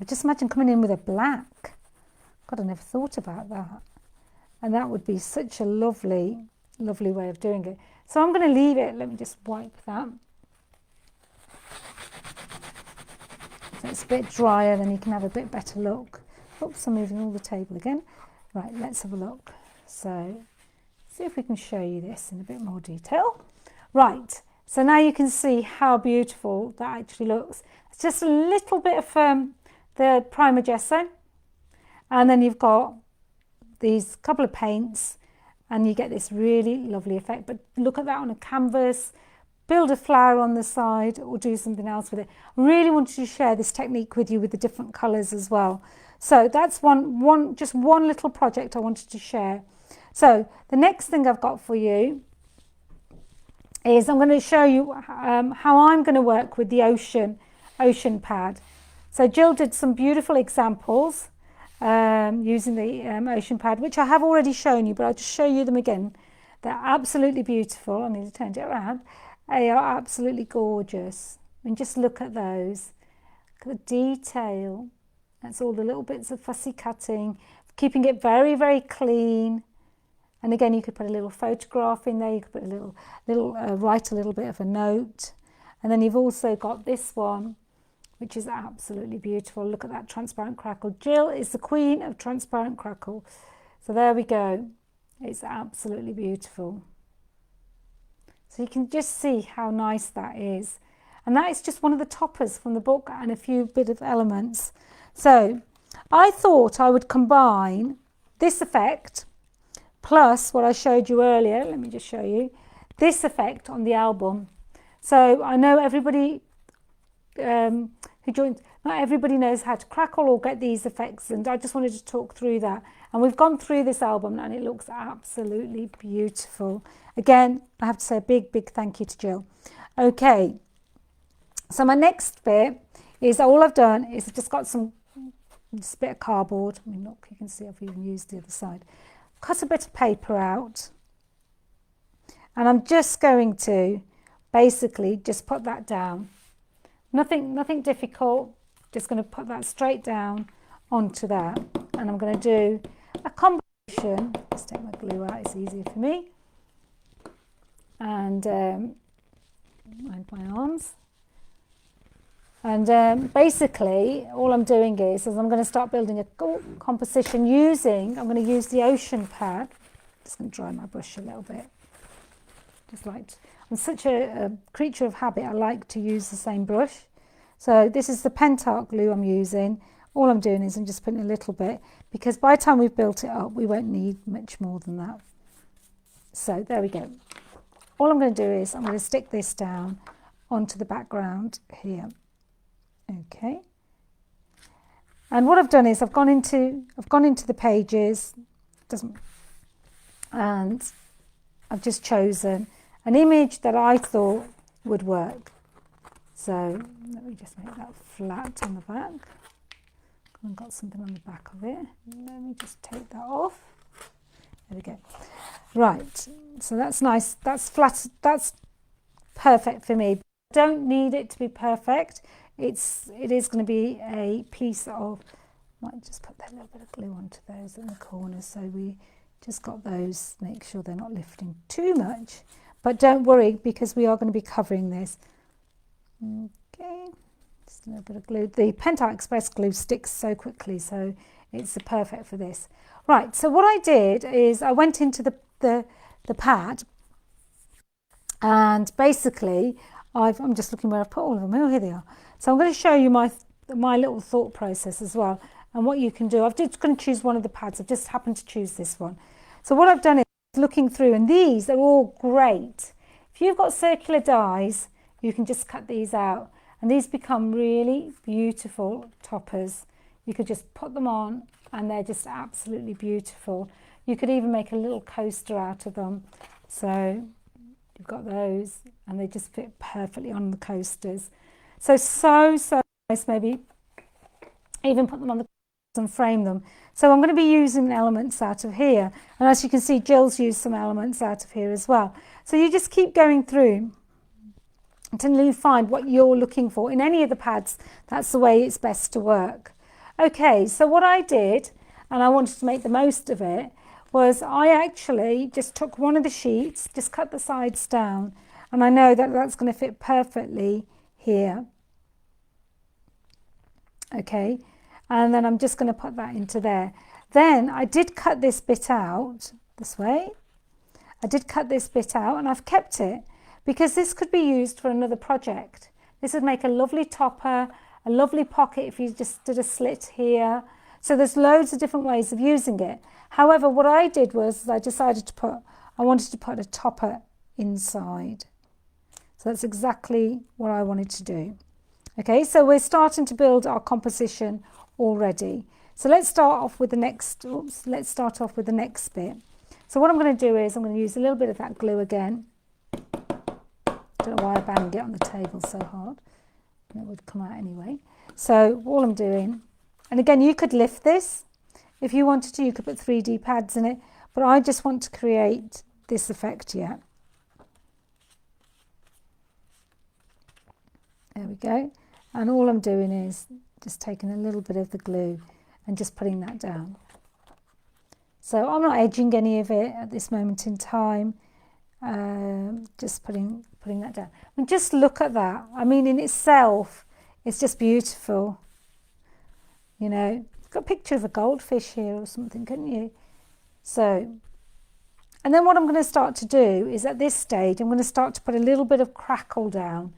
A: Just imagine coming in with a black. God, I never thought about that. And that would be such a lovely, lovely way of doing it. So I'm going to leave it. Let me just wipe that. So it's a bit drier, then you can have a bit better look. Oops, I'm moving all the table again. Right, let's have a look. So see if we can show you this in a bit more detail. Right, so now you can see how beautiful that actually looks. It's just a little bit of the primer gesso, and then you've got these couple of paints, and you get this really lovely effect. But look at that on a canvas, build a flower on the side, or do something else with it. I really wanted to share this technique with you with the different colours as well. So that's just one little project I wanted to share. So the next thing I've got for you is I'm going to show you how I'm going to work with the ocean pad. So Jill did some beautiful examples using the ocean pad, which I have already shown you, but I'll just show you them again. They're absolutely beautiful. I need to turn it around. They are absolutely gorgeous. I mean, just look at those. Look at the detail. That's all the little bits of fussy cutting, keeping it very, very clean. And again, you could put a little photograph in there. You could put write a little bit of a note. And then you've also got this one, which is absolutely beautiful. Look at that transparent crackle. Jill is the queen of transparent crackle. So there we go. It's absolutely beautiful. So you can just see how nice that is. And that is just one of the toppers from the book and a few bit of elements. So I thought I would combine this effect plus what I showed you earlier. Let me just show you this effect on the album. So I know everybody who joins, not everybody knows how to crackle or get these effects, and I just wanted to talk through that. And we've gone through this album and it looks absolutely beautiful. Again, I have to say a big thank you to Jill. Okay, so my next bit is all I've done is I've just got this bit of cardboard. I mean, look, you can see I've even used the other side. Cut a bit of paper out, and I'm just going to basically just put that down. Nothing difficult, just going to put that straight down onto that. And I'm going to do a combination. Let's take my glue out, it's easier for me. And mind my arms. And basically, all I'm doing is I'm going to start building a composition I'm going to use the ocean pad. Just going to dry my brush a little bit. I'm such a creature of habit, I like to use the same brush. So this is the Pentark glue I'm using. All I'm doing is I'm just putting a little bit, because by the time we've built it up, we won't need much more than that. So there we go. All I'm going to do is I'm going to stick this down onto the background here. Okay. And what I've done is I've gone into the pages, and I've just chosen an image that I thought would work. So let me just make that flat on the back. I've got something on the back of it. Let me just take that off. There we go. Right, so that's nice. That's flat. That's perfect for me. Don't need it to be perfect. It is going to be a piece of, might just put that little bit of glue onto those in the corners, so we just got those, make sure they're not lifting too much, but don't worry because we are going to be covering this. Okay, just a little bit of glue. The Pentel Express glue sticks so quickly, so it's perfect for this. Right, so what I did is I went into the pad, and basically I'm just looking where I've put all of them. Oh, here they are. So I'm going to show you my little thought process as well, and what you can do. I'm just going to choose one of the pads. I've just happened to choose this one. So what I've done is looking through, and these are all great. If you've got circular dies, you can just cut these out, and these become really beautiful toppers. You could just put them on, and they're just absolutely beautiful. You could even make a little coaster out of them. So you've got those, and they just fit perfectly on the coasters. So nice. Maybe even put them on the and frame them. So I'm going to be using elements out of here, and as you can see, Jill's used some elements out of here as well. So you just keep going through until you find what you're looking for. In any of the pads, that's the way it's best to work. Okay, so what I did, and I wanted to make the most of it, was I actually just took one of the sheets, just cut the sides down, and I know that that's going to fit perfectly here. Okay, and then I'm just going to put that into there. Then I did cut this bit out this way. I did cut this bit out, and I've kept it because this could be used for another project. This would make a lovely topper, a lovely pocket if you just did a slit here. So there's loads of different ways of using it. However, what I did was I decided I wanted to put a topper inside. So that's exactly what I wanted to do. Okay, so we're starting to build our composition already. So let's start off with the next bit. So what I'm going to do is I'm going to use a little bit of that glue again. Don't know why I banged it on the table so hard. It would come out anyway. So all I'm doing, and again, you could lift this. If you wanted to, you could put 3D pads in it, but I just want to create this effect here. There we go. And all I'm doing is just taking a little bit of the glue and just putting that down. So I'm not edging any of it at this moment in time. Just putting that down. And just look at that. I mean, in itself, it's just beautiful. You know, got a picture of a goldfish here or something, couldn't you? So, and then what I'm going to start to do is at this stage, I'm going to start to put a little bit of crackle down,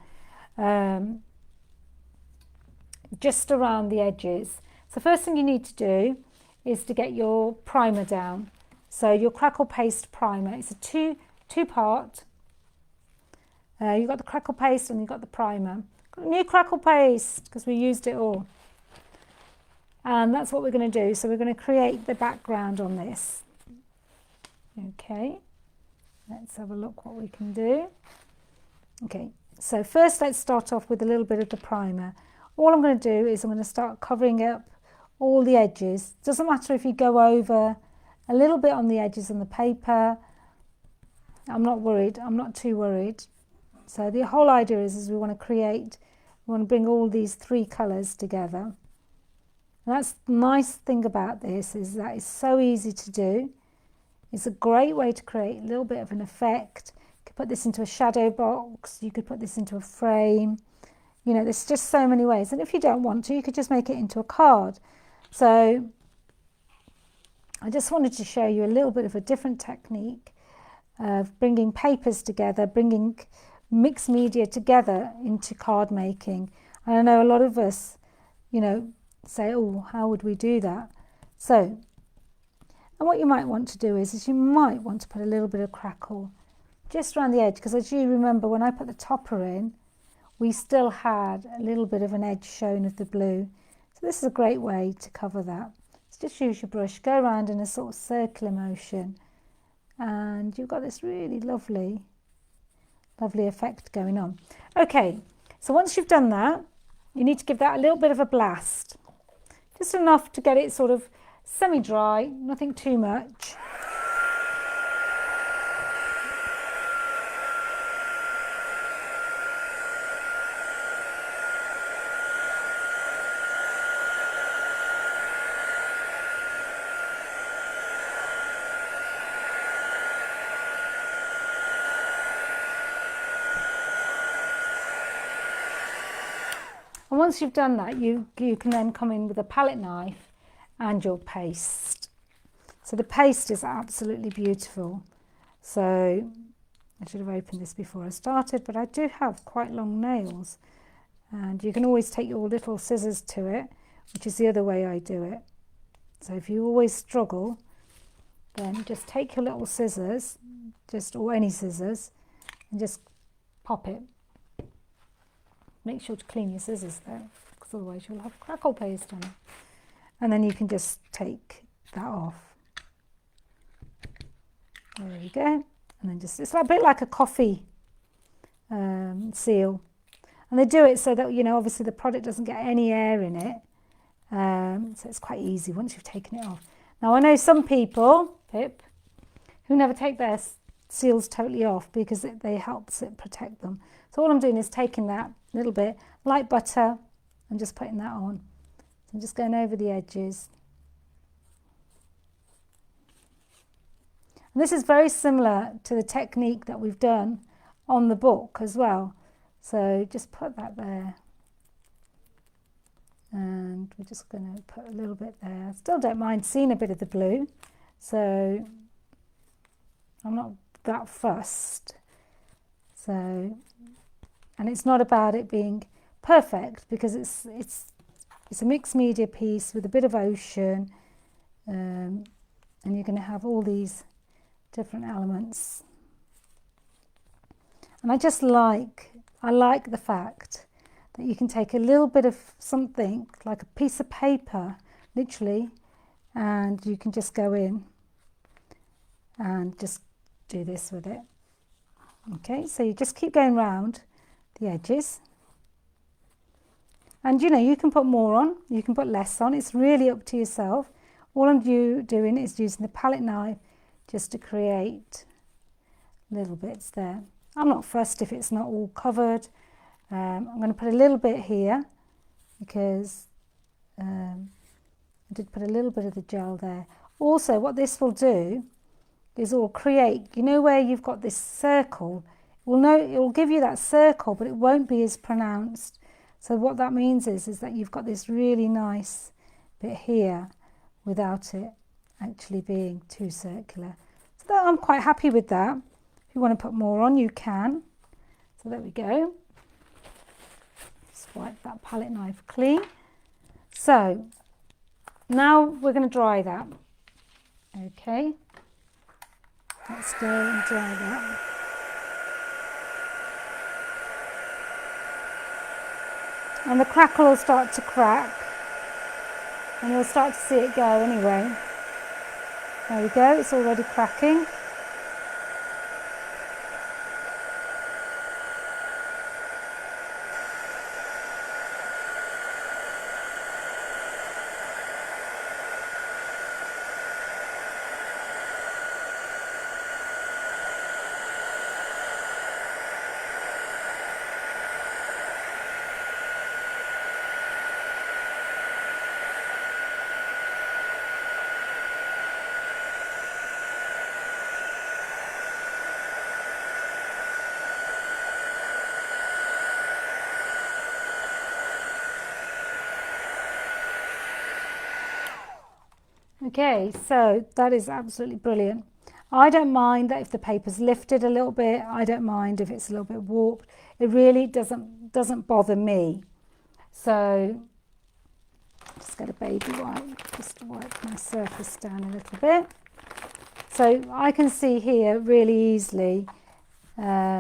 A: just around the edges. So first thing you need to do is to get your primer down. So your crackle paste primer, it's a two-part. You've got the crackle paste and you've got the primer. Got a new crackle paste because we used it all. And that's what we're going to do. So we're going to create the background on this. Okay, let's have a look what we can do. Okay, so first let's start off with a little bit of the primer. All I'm going to do is I'm going to start covering up all the edges. Doesn't matter if you go over a little bit on the edges on the paper. I'm not worried. I'm not too worried. So the whole idea is we want to bring all these three colours together. And that's the nice thing about this, is that it's so easy to do. It's a great way to create a little bit of an effect. You could put this into a shadow box. You could put this into a frame. You know, there's just so many ways. And if you don't want to, you could just make it into a card. So I just wanted to show you a little bit of a different technique of bringing papers together, bringing mixed media together into card making. And I know a lot of us, you know, say, oh, how would we do that? So, and what you might want to do is you might want to put a little bit of crackle just around the edge, because as you remember, when I put the topper in, we still had a little bit of an edge shown of the blue. So this is a great way to cover that. So just use your brush, go around in a sort of circular motion, and you've got this really lovely effect going on. Okay, so once you've done that, you need to give that a little bit of a blast, just enough to get it sort of semi-dry, nothing too much. And once you've done that, you can then come in with a palette knife and your paste. So the paste is absolutely beautiful. So I should have opened this before I started, but I do have quite long nails. And you can always take your little scissors to it, which is the other way I do it. So if you always struggle, then just take your little scissors, or any scissors, and just pop it. Make sure to clean your scissors though, because otherwise you'll have crackle paste on it. And then you can just take that off. There you go. And then just, it's a bit like a coffee seal. And they do it so that, you know, obviously the product doesn't get any air in it. So it's quite easy once you've taken it off. Now I know some people, Pip, who never take their seals totally off because they helps it protect them. So all I'm doing is taking that little bit, like butter, and just putting that on. So I'm just going over the edges. And this is very similar to the technique that we've done on the book as well. So just put that there. And we're just going to put a little bit there. I still don't mind seeing a bit of the blue. So I'm not that fussed. So, and it's not about it being perfect because it's a mixed media piece with a bit of ocean, and you're going to have all these different elements. And I like the fact that you can take a little bit of something like a piece of paper, literally, and you can just go in and just do this with it. Okay, so you just keep going round the edges. And you know, you can put more on, you can put less on, it's really up to yourself. All I'm doing is using the palette knife just to create little bits there. I'm not fussed if it's not all covered. I'm going to put a little bit here because I did put a little bit of the gel there. Also, what this will do is it will create, you know where you've got this circle, it will give you that circle, but it won't be as pronounced. So what that means is that you've got this really nice bit here without it actually being too circular. So I'm quite happy with that. If you want to put more on, you can. So there we go. Just wipe that palette knife clean. So now we're going to dry that. Okay. Let's go and dry that. And the crackle will start to crack. And you'll start to see it go anyway. There we go, it's already cracking. Okay, so that is absolutely brilliant. I don't mind that if the paper's lifted a little bit. I don't mind if it's a little bit warped. It really doesn't bother me. So just get a baby wipe just to wipe my surface down a little bit. So I can see here really easily. Just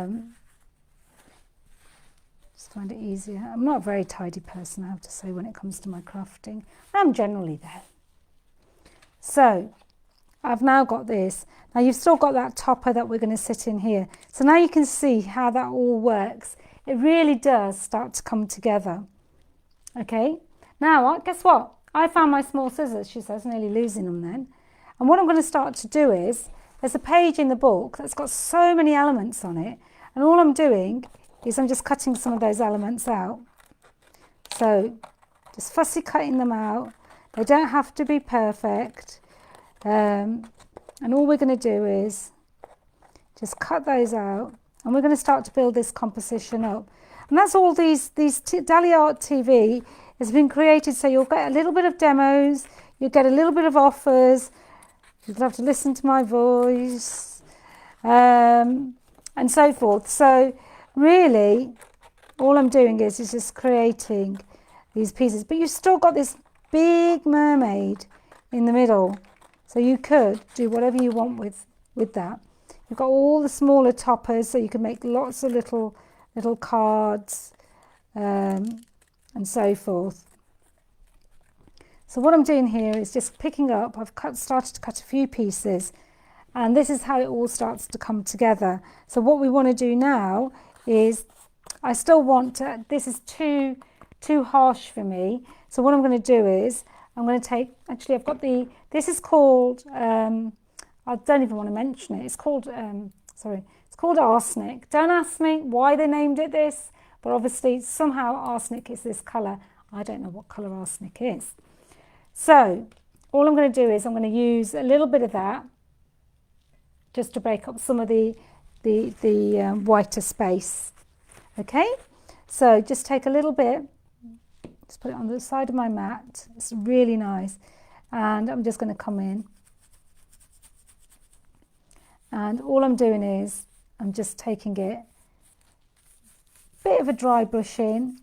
A: find it easier. I'm not a very tidy person, I have to say, when it comes to my crafting. I'm generally there. So I've now got this. Now you've still got that topper that we're going to sit in here. So now you can see how that all works. It really does start to come together. Okay, now guess what? I found my small scissors, she says, nearly losing them then. And what I'm going to start to do is, there's a page in the book that's got so many elements on it, and all I'm doing is I'm just cutting some of those elements out. So just fussy cutting them out. They don't have to be perfect. And all we're going to do is just cut those out, and we're going to start to build this composition up. And that's all these Dali Art TV has been created, so you'll get a little bit of demos, you'll get a little bit of offers, you'll have to listen to my voice, and so forth. So really, all I'm doing is just creating these pieces. But you've still got this big mermaid in the middle, so you could do whatever you want with that. You've got all the smaller toppers, so you can make lots of little cards and so forth. So what I'm doing here is just picking up, I've started to cut a few pieces, and this is how it all starts to come together. So what we want to do now is, I still want to, this is too harsh for me, so what I'm going to do is, I'm going to take, actually I've got this is called, I don't even want to mention it, it's called, it's called arsenic. Don't ask me why they named it this, but obviously somehow arsenic is this colour. I don't know what colour arsenic is. So all I'm going to do is I'm going to use a little bit of that just to break up some of the whiter space. Okay, so just take a little bit, just put it on the side of my mat. It's really nice, and I'm just going to come in, and all I'm doing is I'm just taking it, bit of a dry brush in.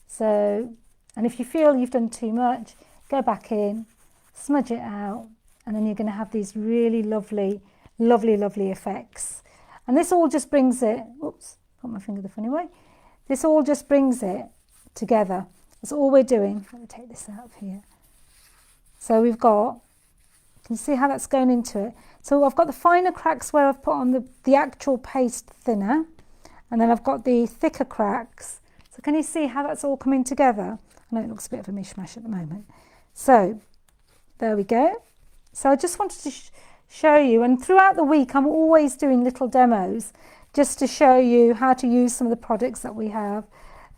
A: So, and if you feel you've done too much, go back in, smudge it out, and then you're going to have these really lovely effects. And this all just brings it, oops, got my finger the funny way. This all just brings it together. That's all we're doing. Let me take this out of here. So we've got, you can see how that's going into it. So I've got the finer cracks where I've put on the actual paste thinner, and then I've got the thicker cracks. So can you see how that's all coming together? I know it looks a bit of a mishmash at the moment. So there we go. So I just wanted to show you, and throughout the week I'm always doing little demos just to show you how to use some of the products that we have,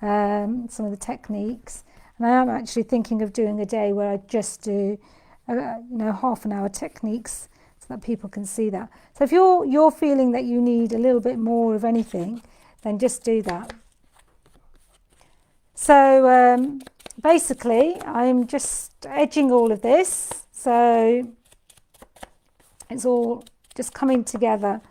A: some of the techniques. And I am actually thinking of doing a day where I just do half an hour techniques, so that people can see that. So if you're feeling that you need a little bit more of anything, then just do that. So basically I'm just edging all of this, so it's all just coming together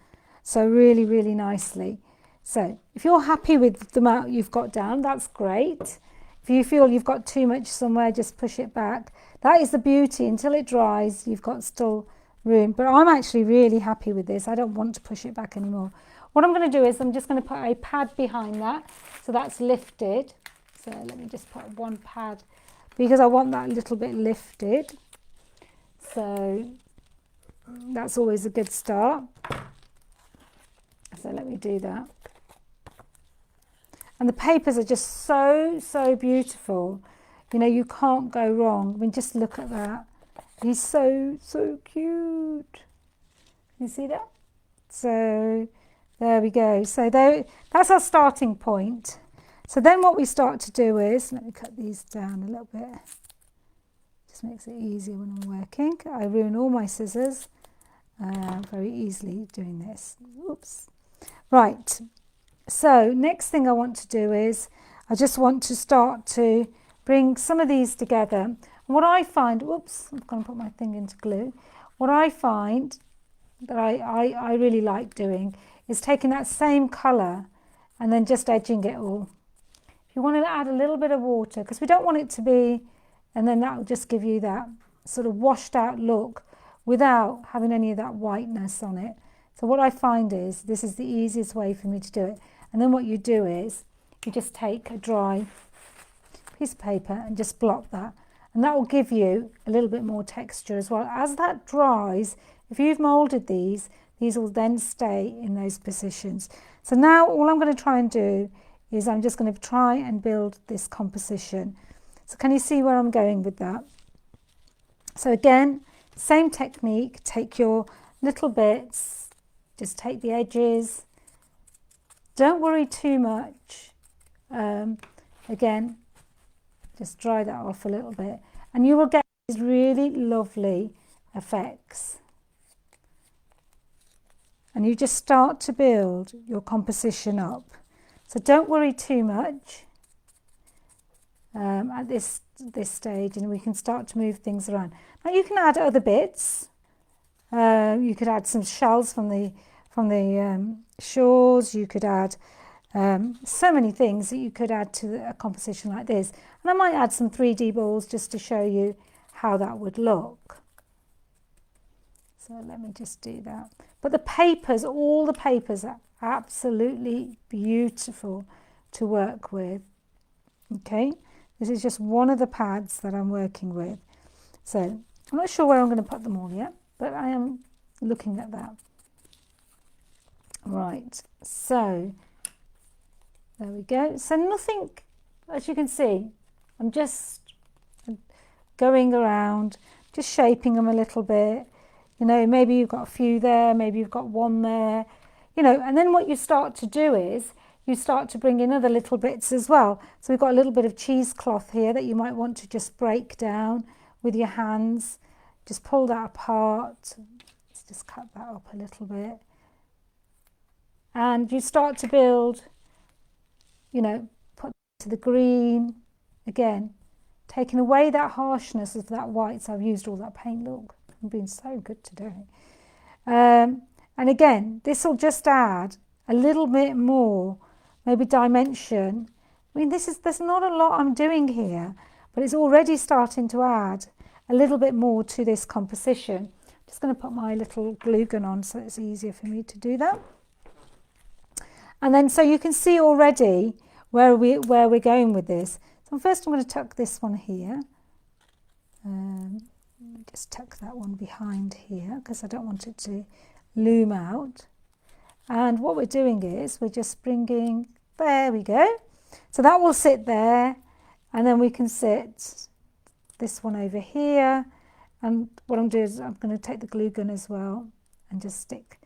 A: so really nicely. So if you're happy with the amount you've got down, that's great. If you feel you've got too much somewhere, just push it back. That is the beauty. Until it dries, you've got still room. But I'm actually really happy with this. I don't want to push it back anymore. What I'm going to do is I'm just going to put a pad behind that, so that's lifted. So let me just put one pad, because I want that a little bit lifted. So that's always a good start. So let me do that. And the papers are just so beautiful. You know, you can't go wrong. I mean, just look at that. He's so cute. Can you see that? So there we go. So that's our starting point. So then what we start to do is, let me cut these down a little bit. Just makes it easier when I'm working. I ruin all my scissors very easily doing this. Oops. Right. So next thing I want to do is I just want to start to bring some of these together. And what I find, whoops, I'm going to put my thing into glue. What I find that I really like doing is taking that same colour and then just edging it all. If you want to add a little bit of water, because we don't want it to be, and then that will just give you that sort of washed out look without having any of that whiteness on it. So what I find is this is the easiest way for me to do it. And then what you do is you just take a dry piece of paper and just blot that. and that will give you a little bit more texture as well. As that dries, if you've moulded these will then stay in those positions. So now all I'm going to try and do is I'm just going to try and build this composition. So can you see where I'm going with that? So again, same technique, take your little bits, just take the edges, don't worry too much. Again, just dry that off a little bit and you will get these really lovely effects. And you just start to build your composition up. So don't worry too much at this stage, and we can start to move things around. Now you can add other bits. You could add some shells from the shores. You could add so many things that you could add to a composition like this. And I might add some 3D balls just to show you how that would look. So let me just do that. But the papers, all the papers are absolutely beautiful to work with. Okay, this is just one of the pads that I'm working with. So I'm not sure where I'm going to put them all yet, but I am looking at that. Right, so there we go. So nothing, as you can see, I'm just going around, just shaping them a little bit. You know, maybe you've got a few there, maybe you've got one there, you know, and then what you start to do is you start to bring in other little bits as well. So we've got a little bit of cheesecloth here that you might want to just break down with your hands. Just pull that apart. Let's just cut that up a little bit. And you start to build, you know, put to the green, again, taking away that harshness of that white. So I've used all that paint, look. I'm being so good today. And again, this will just add a little bit more, maybe dimension. I mean, there's not a lot I'm doing here, but it's already starting to add a little bit more to this composition. I'm just going to put my little glue gun on so it's easier for me to do that. And then so you can see already where we're going with this. So first I'm going to tuck this one here. Just tuck that one behind here because I don't want it to loom out. And what we're doing is we're just bringing, there we go. So that will sit there, and then we can sit this one over here. And what I'm doing is I'm going to take the glue gun as well and just stick,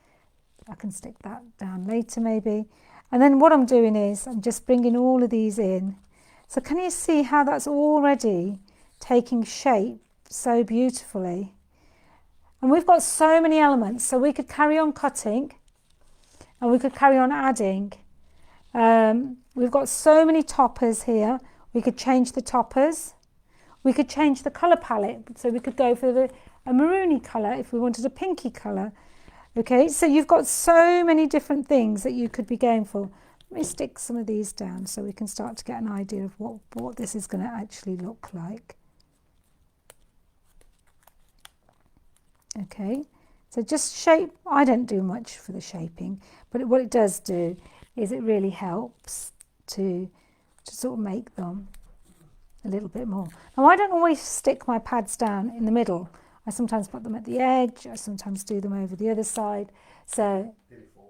A: I can stick that down later maybe. And then what I'm doing is I'm just bringing all of these in. So can you see how that's already taking shape so beautifully? And we've got so many elements, so we could carry on cutting and we could carry on adding. We've got so many toppers here. We could change the toppers. We could change the colour palette, so we could go for a maroony colour if we wanted a pinky colour. Okay, so you've got so many different things that you could be going for. Let me stick some of these down so we can start to get an idea of what this is going to actually look like. Okay, so just shape. I don't do much for the shaping, but what it does do is it really helps to sort of make them a little bit more. Now I don't always stick my pads down in the middle. I sometimes put them at the edge, I sometimes do them over the other side. So,
B: Nearly 4.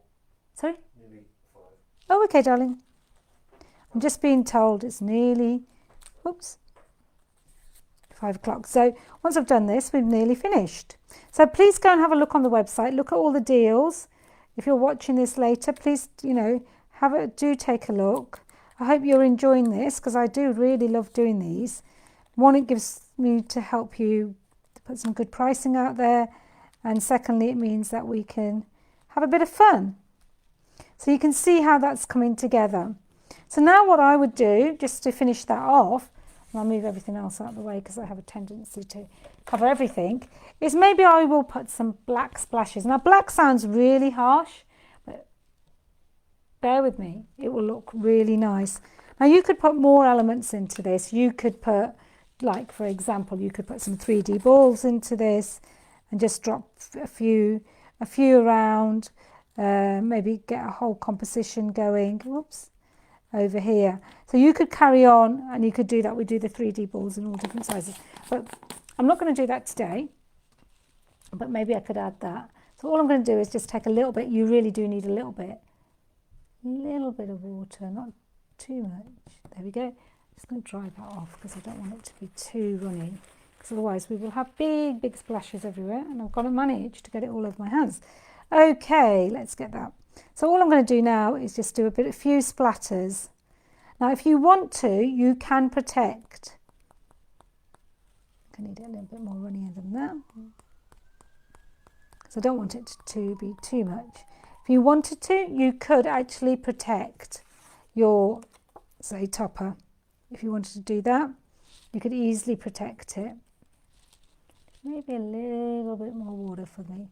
A: Sorry?
B: Nearly 5.
A: Oh, okay, darling. I'm just being told it's nearly, whoops, 5 o'clock. So once I've done this, we've nearly finished. So please go and have a look on the website. Look at all the deals. If you're watching this later, please, do take a look. I hope you're enjoying this because I do really love doing these. One, it gives me to help you to put some good pricing out there. And secondly, it means that we can have a bit of fun. So you can see how that's coming together. So now what I would do, just to finish that off, and I'll move everything else out of the way because I have a tendency to cover everything, is maybe I will put some black splashes. Now black sounds really harsh, but bear with me, it will look really nice. Now you could put more elements into this. You could put, like for example, you could put some 3D balls into this and just drop a few around, maybe get a whole composition going. Whoops. over here. So you could carry on and you could do that. We do the 3D balls in all different sizes. But I'm not going to do that today, but maybe I could add that. So all I'm going to do is just take a little bit. You really do need a little bit of water, not too much. There we go. Just going to dry that off because I don't want it to be too runny, because otherwise we will have big splashes everywhere, and I've got to manage to get it all over my hands. Okay, let's get that. So all I'm going to do now is just do a few splatters. Now if you want to, you can protect. I need it a little bit more runnier than that, because I don't want it to be too much. If you wanted to, you could actually protect your, say, topper. If you wanted to do that, you could easily protect it. Maybe a little bit more water for me.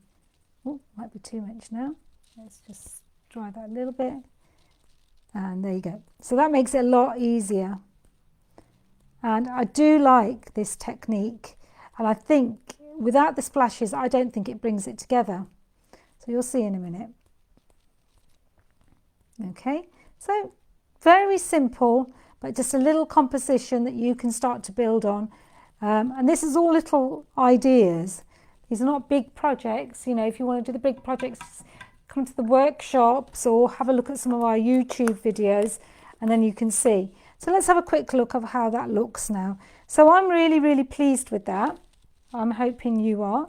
A: Oh, might be too much now. Let's just dry that a little bit. And there you go. So that makes it a lot easier. And I do like this technique. And I think without the splashes, I don't think it brings it together. So you'll see in a minute. Okay, so very simple, but just a little composition that you can start to build on. And this is all little ideas. These are not big projects. You know, if you want to do the big projects, come to the workshops or have a look at some of our YouTube videos, and then you can see. So let's have a quick look of how that looks now. So I'm really pleased with that. I'm hoping you are.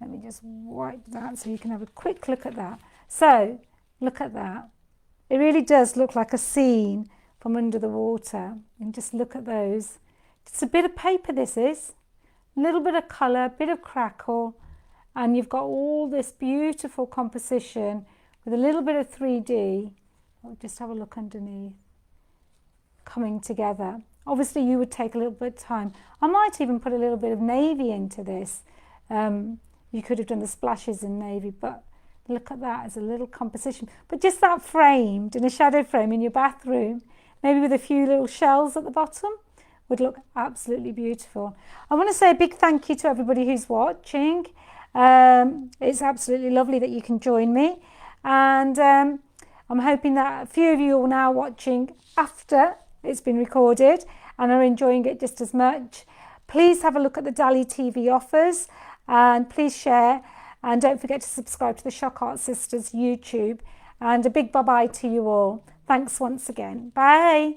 A: Let me just wipe that so you can have a quick look at that. So look at that. It really does look like a scene from under the water. And just look at those. It's a bit of paper, this is. A little bit of colour, a bit of crackle, and you've got all this beautiful composition with a little bit of 3D. I'll just have a look underneath. Coming together. Obviously you would take a little bit of time. I might even put a little bit of navy into this. You could have done the splashes in navy, but look at that as a little composition. But just that framed in a shadow frame in your bathroom, maybe with a few little shells at the bottom, would look absolutely beautiful. I want to say a big thank you to everybody who's watching. It's absolutely lovely that you can join me, and I'm hoping that a few of you are now watching after it's been recorded and are enjoying it just as much. Please have a look at the DaliTV offers, and please share, and don't forget to subscribe to the Shock Art Sisters YouTube, and a big bye-bye to you all. Thanks once again. Bye.